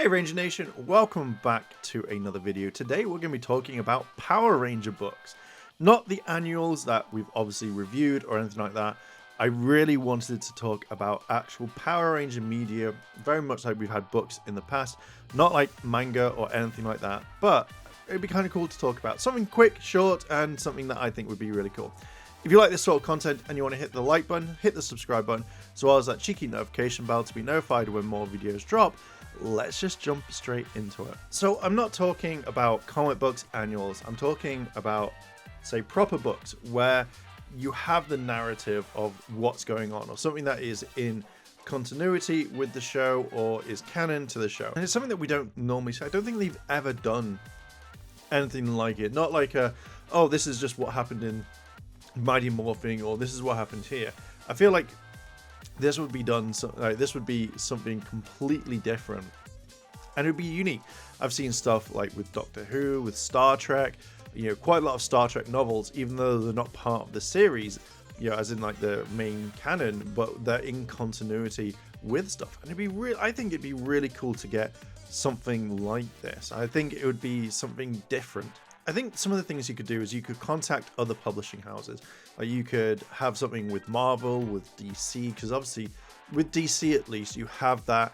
Hey Ranger Nation, welcome back to another video. Today we're going to be talking about Power Ranger books. Not the annuals that we've obviously reviewed or anything like that. I really wanted to talk about actual Power Ranger media, very much like we've had books in the past. Not like manga or anything like that, but it'd be kind of cool to talk about. Something quick, short, and something that I think would be really cool. If you like this sort of content and you want to hit the like button, hit the subscribe button, as well as that cheeky notification bell to be notified when more videos drop, let's just jump straight into it. So I'm not talking about comic books annuals, I'm talking about, say, proper books where you have the narrative of what's going on, or something that is in continuity with the show or is canon to the show. And it's something that we don't normally see. I don't think they've ever done anything like it. Not like oh, this is just what happened in Mighty Morphing, or this is what happened here. I feel like this would be done, this would be something completely different, and it would be unique. I've seen stuff like with Doctor Who, with Star Trek, quite a lot of Star Trek novels, even though they're not part of the series, as in like the main canon, but they're in continuity with stuff. And I think it'd be really cool to get something like this. I think it would be something different. I think some of the things you could do is you could contact other publishing houses. Like you could have something with Marvel, with DC, because obviously with DC at least you have that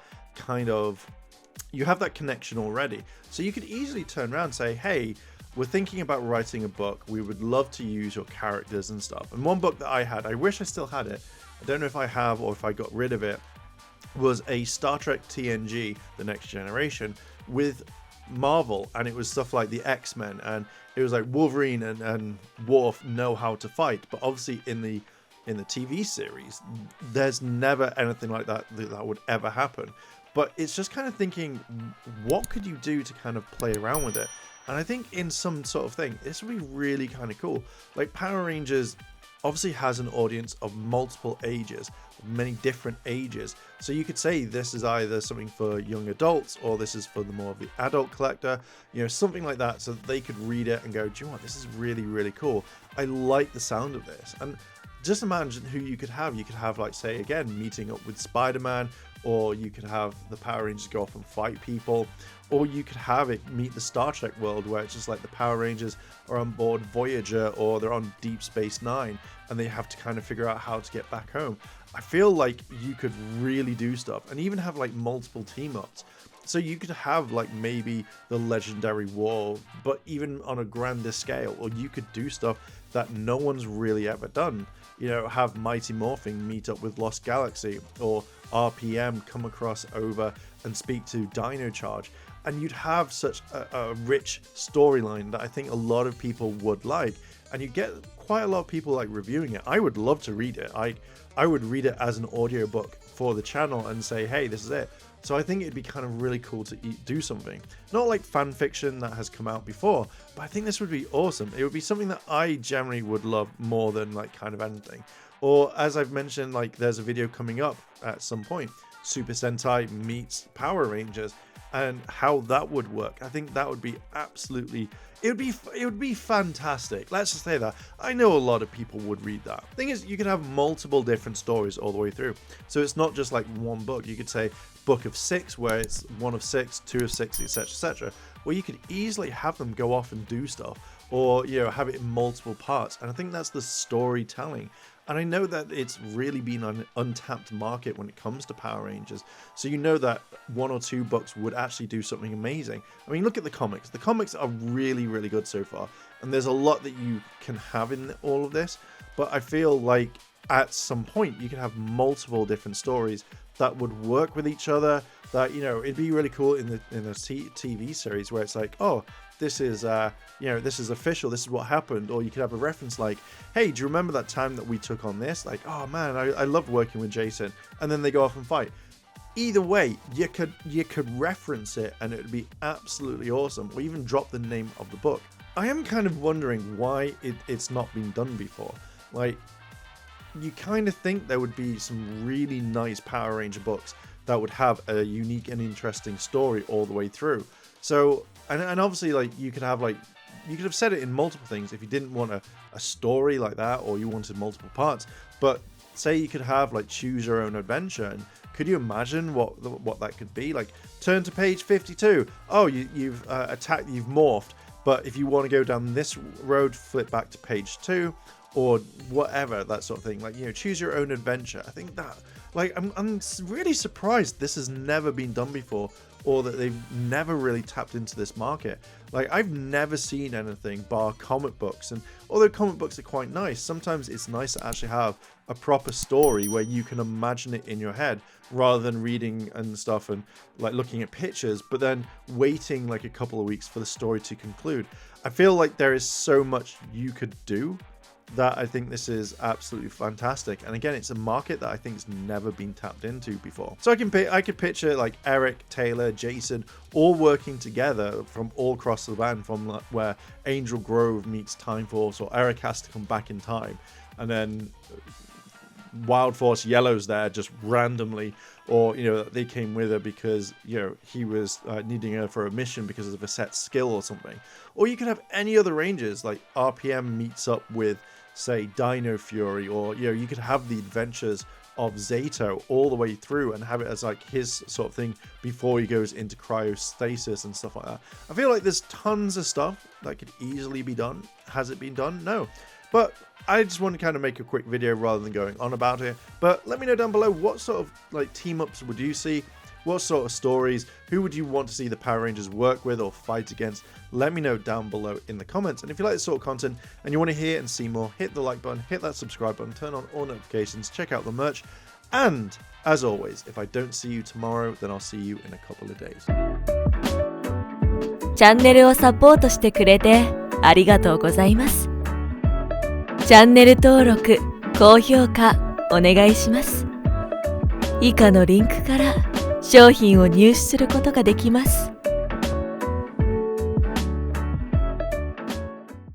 connection already. So you could easily turn around and say, hey, we're thinking about writing a book. We would love to use your characters and stuff. And one book that I had, I wish I still had it. I don't know if I have or if I got rid of it, was a Star Trek TNG, The Next Generation, with Marvel, and it was stuff like the X-Men, and it was like Wolverine and Worf know how to fight, but obviously in the TV series there's never anything like that would ever happen. But it's just kind of thinking, what could you do to kind of play around with it? And I think in some sort of thing this would be really kind of cool. Like Power Rangers obviously has an audience of multiple ages, many different ages. So you could say this is either something for young adults, or this is for the more of the adult collector, something like that, so that they could read it and go, do you know what, this is really, really cool. I like the sound of this. And just imagine who you could have. You could have, like, say again, meeting up with Spider-Man, or you could have the Power Rangers go off and fight people, or you could have it meet the Star Trek world where it's just like the Power Rangers are on board Voyager, or they're on Deep Space Nine and they have to kind of figure out how to get back home. I feel like you could really do stuff and even have like multiple team ups. So you could have like maybe the Legendary War, but even on a grander scale, or you could do stuff that no one's really ever done. Have Mighty Morphing meet up with Lost Galaxy, or RPM come across over and speak to Dino Charge. And you'd have such a rich storyline that I think a lot of people would like. And you get quite a lot of people like reviewing it. I would love to read it. I would read it as an audiobook for the channel and say, hey, this is it. So I think it'd be kind of really cool to do something. Not like fan fiction that has come out before, but I think this would be awesome. It would be something that I generally would love more than like kind of anything. Or as I've mentioned, like there's a video coming up at some point, Super Sentai meets Power Rangers, and how that would work. I think that would be absolutely, it would be fantastic. Let's just say that. I know a lot of people would read that. Thing is, you could have multiple different stories all the way through. So it's not just like one book. You could say book of 6, where it's 1 of 6, 2 of 6, etc, etc, where you could easily have them go off and do stuff, or have it in multiple parts. And I think that's the storytelling. And I know that it's really been an untapped market when it comes to Power Rangers. So that 1 or 2 books would actually do something amazing. I mean, look at the comics. The comics are really, really good so far. And there's a lot that you can have in all of this. But I feel like at some point you can have multiple different stories that would work with each other. That, it'd be really cool in a TV series where it's like, oh, this is this is official, this is what happened. Or you could have a reference like, hey, do you remember that time that we took on this? Like, oh man, I love working with Jason. And then they go off and fight. Either way, you could reference it and it would be absolutely awesome, or even drop the name of the book. I am kind of wondering why it's not been done before. Like, you kind of think there would be some really nice Power Ranger books that would have a unique and interesting story all the way through. So, and obviously, like, you could have said it in multiple things if you didn't want a story like that, or you wanted multiple parts. But say you could have like choose your own adventure, and could you imagine what that could be? Like, turn to page 52. Oh, you've attacked, you've morphed, but if you want to go down this road, flip back to page 2, or whatever, that sort of thing. Like, choose your own adventure. I think that, like, I'm really surprised this has never been done before, or that they've never really tapped into this market. Like, I've never seen anything bar comic books, and although comic books are quite nice, sometimes it's nice to actually have a proper story where you can imagine it in your head rather than reading and stuff and like looking at pictures, but then waiting like a couple of weeks for the story to conclude. I feel like there is so much you could do that I think this is absolutely fantastic. And again, it's a market that I think has never been tapped into before. So I could picture like Eric, Taylor, Jason all working together from all across the land, from where Angel Grove meets Time Force, or Eric has to come back in time, and then Wild Force Yellow's there just randomly, or they came with her because he was needing her for a mission because of a set skill or something. Or you could have any other Rangers, like RPM meets up with, say, Dino Fury, or you could have the adventures of Zato all the way through and have it as like his sort of thing before he goes into cryostasis and stuff like that. I feel like there's tons of stuff that could easily be done. Has it been done? No. But I just want to kind of make a quick video rather than going on about it. But let me know down below, what sort of like team ups would you see? What sort of stories? Who would you want to see the Power Rangers work with or fight against? Let me know down below in the comments. And if you like this sort of content and you want to hear and see more, hit the like button, hit that subscribe button, turn on all notifications, check out the merch. And as always, if I don't see you tomorrow, then I'll see you in a couple of days. チャンネルをサポートしてくれてありがとうございます。チャンネル登録、高評価お願いします。以下のリンクから商品を入手することができます。